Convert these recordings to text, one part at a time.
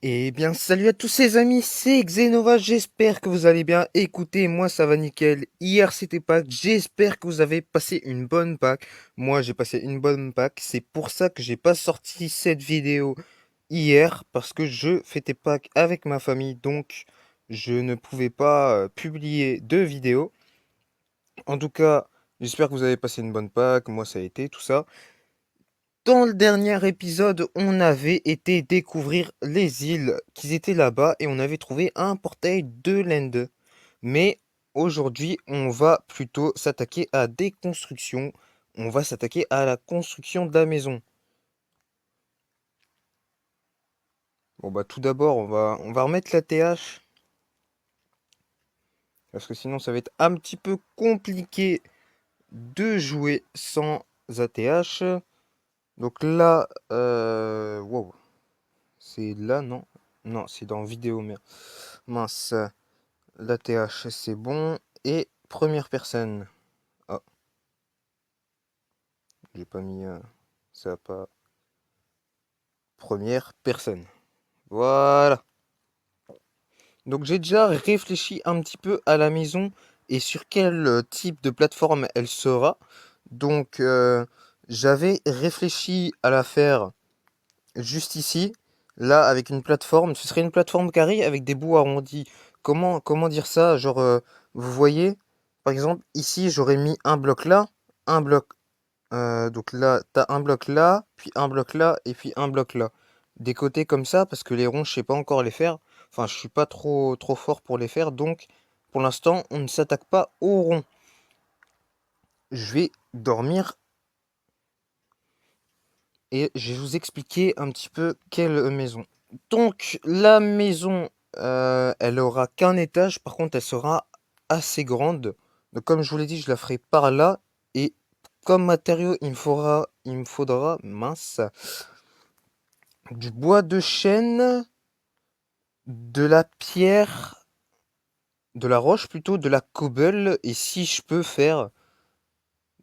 Eh bien, salut à tous ces amis, c'est Xenova, j'espère que vous allez bien. Écoutez, moi ça va nickel. Hier c'était Pâques, j'espère que vous avez passé une bonne Pâques. Moi j'ai passé une bonne Pâques, c'est pour ça que j'ai pas sorti cette vidéo hier, parce que je fêtais Pâques avec ma famille, donc je ne pouvais pas publier de vidéo. En tout cas, j'espère que vous avez passé une bonne Pâques, moi ça a été, tout ça. Dans le dernier épisode, on avait été découvrir les îles qui étaient là-bas et on avait trouvé un portail de l'End. Mais aujourd'hui, on va plutôt s'attaquer à des constructions. On va s'attaquer à la construction de la maison. Bon bah tout d'abord, on va remettre la TH parce que sinon ça va être un petit peu compliqué de jouer sans ATH. Donc là, wow, c'est là non? Non, c'est dans vidéo, merde. Mince. L'ATH, c'est bon. Et première personne. Ah, j'ai pas mis. Ça a pas. Première personne. Voilà. Donc j'ai déjà réfléchi un petit peu à la maison et sur quel type de plateforme elle sera. Donc j'avais réfléchi à la faire juste ici. Là, avec une plateforme. Ce serait une plateforme carrée avec des bouts arrondis. Comment dire ça? Genre, vous voyez, par exemple, ici, j'aurais mis un bloc là, un bloc. Donc là, t'as un bloc là, puis un bloc là, et puis un bloc là. Des côtés comme ça, parce que les ronds, je sais pas encore les faire. Enfin, je suis pas trop fort pour les faire, donc pour l'instant, on ne s'attaque pas aux ronds. Je vais dormir et je vais vous expliquer un petit peu quelle maison. Donc, la maison, elle aura qu'un étage, par contre, elle sera assez grande. Donc, comme je vous l'ai dit, je la ferai par là, et comme matériau, il me faudra, mince, du bois de chêne, de la pierre, de la roche plutôt, de la cobble, et si je peux faire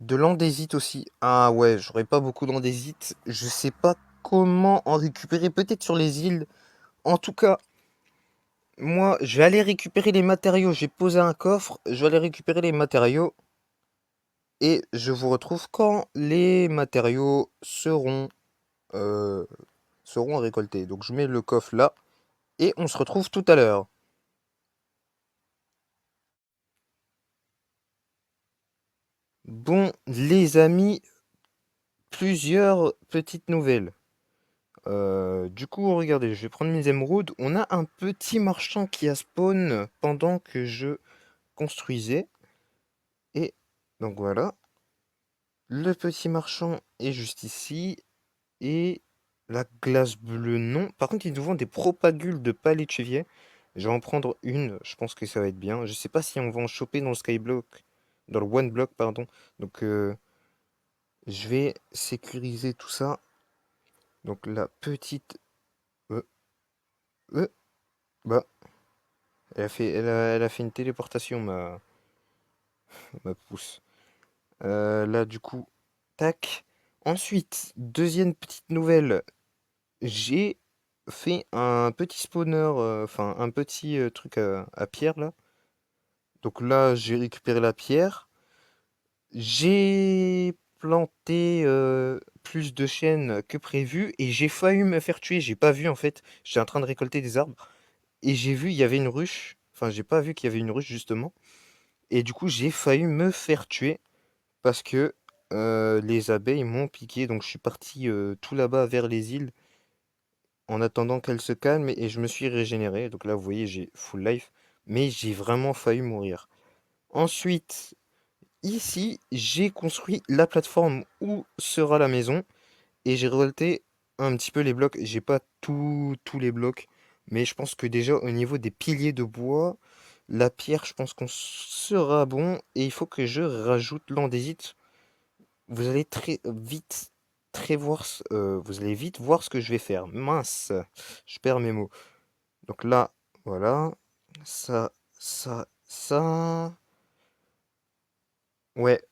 de l'andésite aussi. Ah ouais, j'aurais pas beaucoup d'andésite. Je sais pas comment en récupérer, peut-être sur les îles. En tout cas, moi, je vais aller récupérer les matériaux. J'ai posé un coffre, je vais aller récupérer les matériaux, et je vous retrouve quand les matériaux euh, seront récoltés. Donc je mets le coffre là, et on se retrouve tout à l'heure. Bon, les amis, plusieurs petites nouvelles. Du coup, regardez, je vais prendre mes émeraudes. On a un petit marchand qui a spawn pendant que je construisais. Et donc voilà, le petit marchand est juste ici. Et la glace bleue, non. Par contre, ils nous vendent des propagules de palétuvier. Je vais en prendre une, je pense que ça va être bien. Je sais pas si on va en choper dans le Skyblock, dans le One Block, pardon. Donc, je vais sécuriser tout ça. Donc, la petite... Euh, euh, bah, elle a fait une téléportation, ma pousse. Là, du coup, tac. Ensuite, deuxième petite nouvelle. J'ai fait un petit spawner, enfin un petit truc à pierre là. Donc là, j'ai récupéré la pierre. J'ai planté plus de chênes que prévu et j'ai failli me faire tuer. J'ai pas vu en fait. J'étais en train de récolter des arbres et j'ai vu il y avait une ruche. Enfin, j'ai pas vu qu'il y avait une ruche justement. Et du coup, j'ai failli me faire tuer parce que les abeilles m'ont piqué. Donc je suis parti tout là-bas vers les îles en attendant qu'elle se calme et je me suis régénéré. Donc là, vous voyez, j'ai full life, mais j'ai vraiment failli mourir. Ensuite, ici, j'ai construit la plateforme où sera la maison et j'ai révolté un petit peu les blocs. J'ai pas tous les blocs, mais je pense que déjà au niveau des piliers de bois, la pierre, je pense qu'on sera bon et il faut que je rajoute l'andésite. Vous allez vous allez vite voir ce que je vais faire. Mince, je perds mes mots. Donc là, voilà. Ça. Ouais.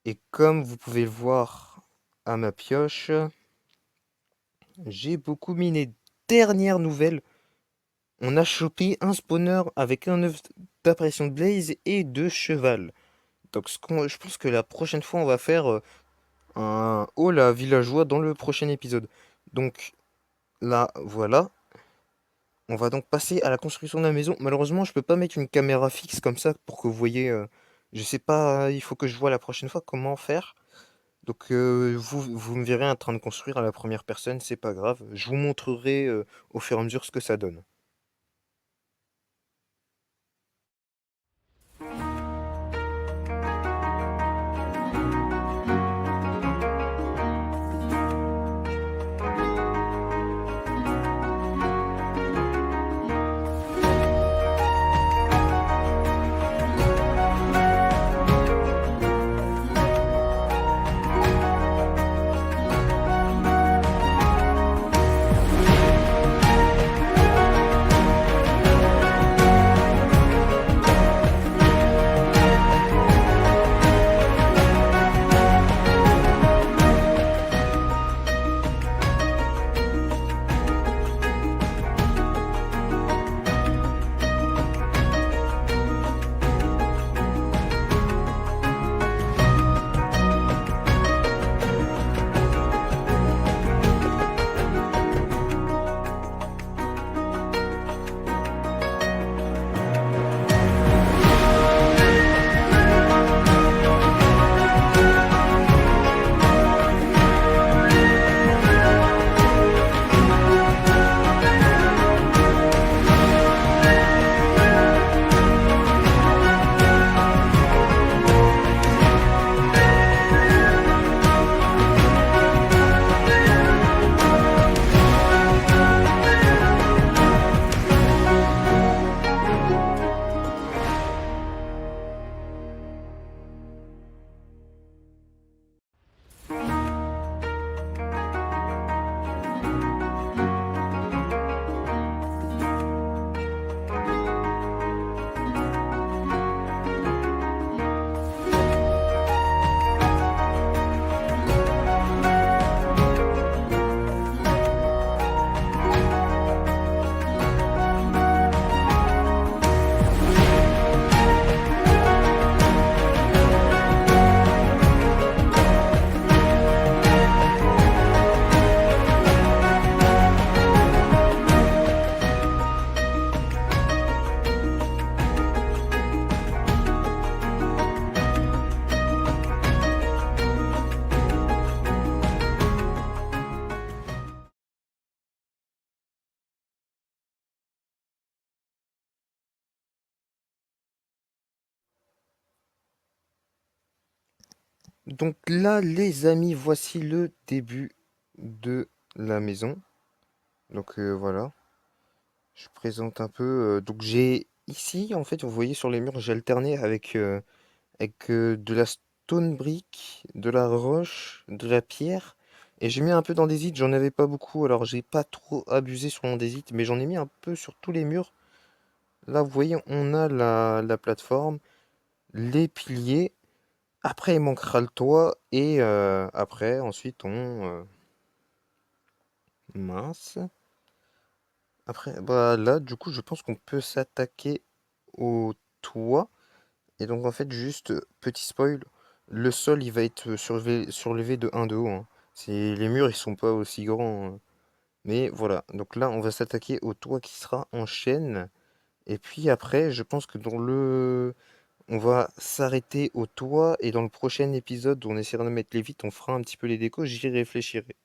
Et comme vous pouvez le voir à ma pioche, j'ai beaucoup miné. dernière nouvelle, on a chopé un spawner avec un œuf d'impression de Blaze et de cheval. Donc je pense que la prochaine fois, on va faire un haul à villageois dans le prochain épisode. Donc là, voilà. On va donc passer à la construction de la maison. Malheureusement, je peux pas mettre une caméra fixe comme ça pour que vous voyez. Je sais pas, il faut que je vois la prochaine fois comment faire. Donc vous me verrez en train de construire à la première personne, c'est pas grave. Je vous montrerai au fur et à mesure ce que ça donne. Donc là, les amis, voici le début de la maison. Donc voilà, je présente un peu. Donc j'ai ici, en fait, vous voyez sur les murs, j'ai alterné avec de la stone brick, de la roche, de la pierre. Et j'ai mis un peu d'andésite, j'en avais pas beaucoup, alors j'ai pas trop abusé sur l'andésite, mais j'en ai mis un peu sur tous les murs. Là, vous voyez, on a la plateforme, les piliers. Après, il manquera le toit. Et après, ensuite, mince. Après, bah là, du coup, je pense qu'on peut s'attaquer au toit. Et donc, en fait, juste, petit spoil, le sol, il va être surlevé de 1 de haut, hein. Les murs, ils sont pas aussi grands, hein. Mais voilà, donc là, on va s'attaquer au toit qui sera en chaîne. Et puis après, je pense que on va s'arrêter au toit. Et dans le prochain épisode, où on essaiera de mettre les vitres, on fera un petit peu les décos, j'y réfléchirai.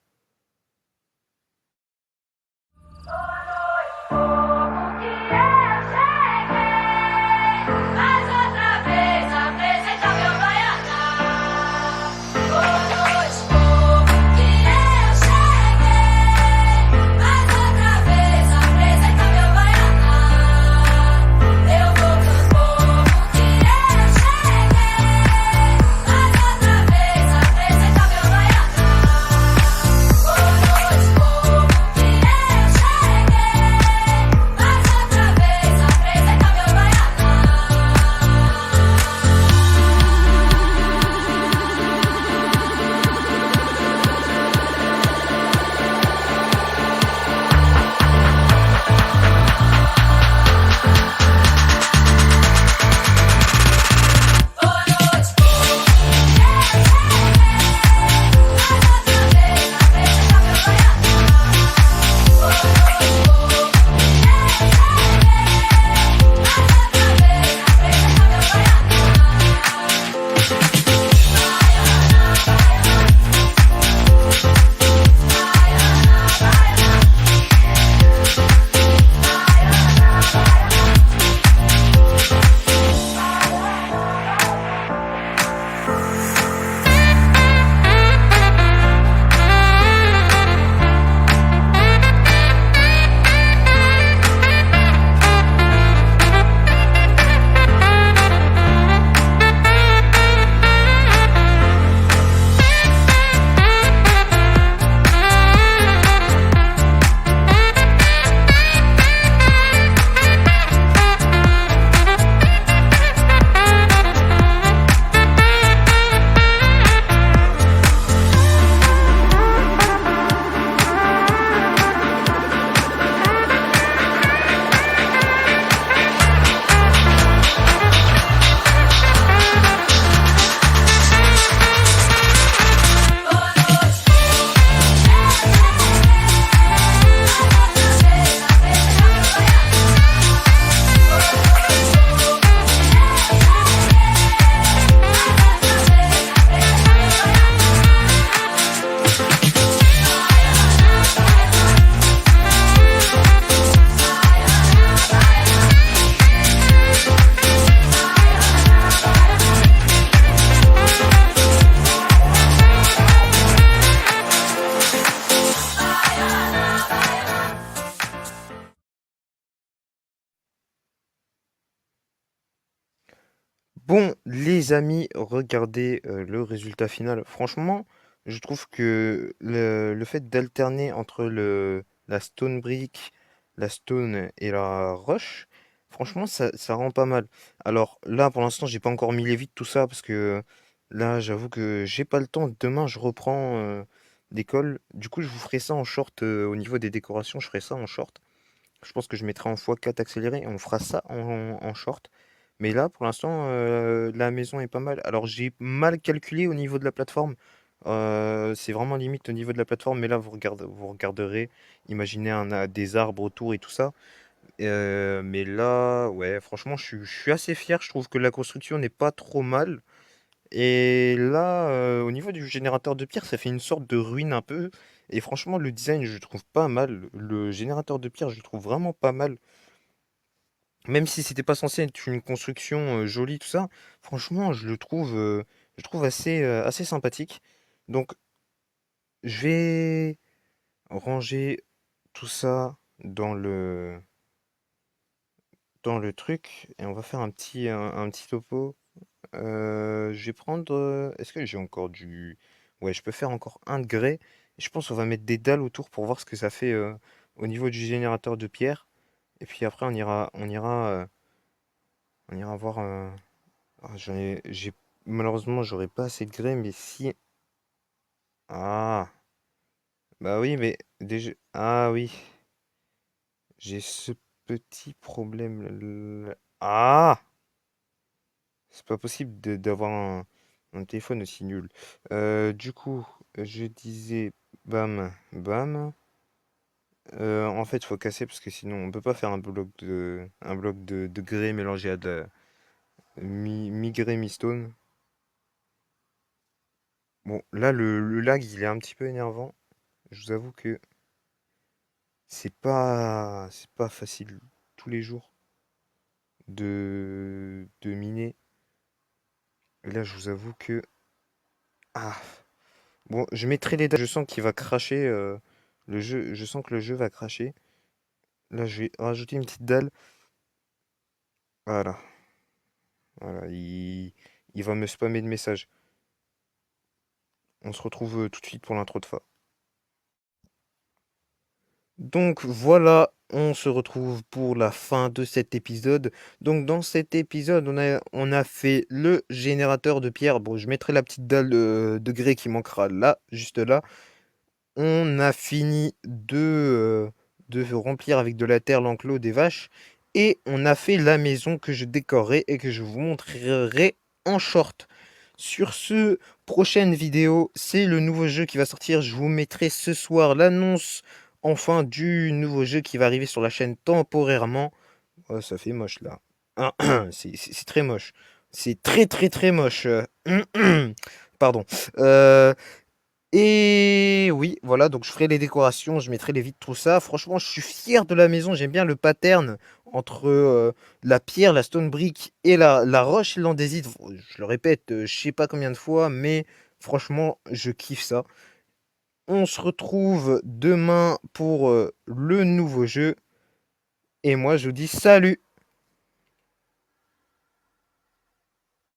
Bon, les amis, regardez le résultat final. Franchement, je trouve que le fait d'alterner entre la stone brick, la stone et la roche, franchement, ça rend pas mal. Alors là, pour l'instant, j'ai pas encore mis les vitres, tout ça, parce que là, j'avoue que j'ai pas le temps. Demain, je reprends l'école. Du coup, je vous ferai ça en short au niveau des décorations, je ferai ça en short. Je pense que je mettrai en x4 accéléré et on fera ça en short. Mais là, pour l'instant, la maison est pas mal. Alors, j'ai mal calculé au niveau de la plateforme. C'est vraiment limite au niveau de la plateforme. Mais là, vous regarderez. Imaginez des arbres autour et tout ça. Mais là, ouais, franchement, je suis assez fier. Je trouve que la construction n'est pas trop mal. Et là, au niveau du générateur de pierre, ça fait une sorte de ruine un peu. Et franchement, le design, je le trouve pas mal. Le générateur de pierre, je le trouve vraiment pas mal. Même si c'était pas censé être une construction jolie, tout ça, franchement, je trouve assez sympathique. Donc, je vais ranger tout ça dans le truc et on va faire un petit topo. Je vais prendre. Est-ce que j'ai encore du. Ouais, je peux faire encore un de grès. Et je pense qu'on va mettre des dalles autour pour voir ce que ça fait au niveau du générateur de pierre. Et puis après, on ira voir. Ah, malheureusement, j'aurais pas assez de grès, mais si. Ah, bah oui, mais déjà. Ah oui, j'ai ce petit problème. Ah, c'est pas possible d'avoir un téléphone aussi nul. Du coup, je disais bam, bam. En fait, faut casser parce que sinon, on peut pas faire un bloc de grès mélangé à de mi-grès, mi-stone. Bon, là, le lag, il est un petit peu énervant. Je vous avoue que c'est pas facile tous les jours de miner. Et là, je vous avoue que ah bon, je mettrai les dalles. Je sens qu'il va cracher le jeu. Je sens que le jeu va cracher. Là, je vais rajouter une petite dalle. Voilà, voilà. Il va me spammer de messages. On se retrouve tout de suite pour l'intro de fa. Donc voilà, on se retrouve pour la fin de cet épisode. Donc dans cet épisode, on a fait le générateur de pierre. Bon, je mettrai la petite dalle de grès qui manquera là, juste là. On a fini de remplir avec de la terre l'enclos des vaches. Et on a fait la maison que je décorerai et que je vous montrerai en short. Sur ce, prochaine vidéo, c'est le nouveau jeu qui va sortir. Je vous mettrai ce soir l'annonce enfin du nouveau jeu qui va arriver sur la chaîne temporairement. Oh, ça fait moche là. Ah, c'est très moche. C'est très très très moche. Pardon. Euh, et oui, voilà, donc je ferai les décorations, je mettrai les vitres, tout ça. Franchement, je suis fier de la maison. J'aime bien le pattern entre la pierre, la stone brick et la roche landésite. Je le répète, je sais pas combien de fois, mais franchement, je kiffe ça. On se retrouve demain pour le nouveau jeu. Et moi, je vous dis salut!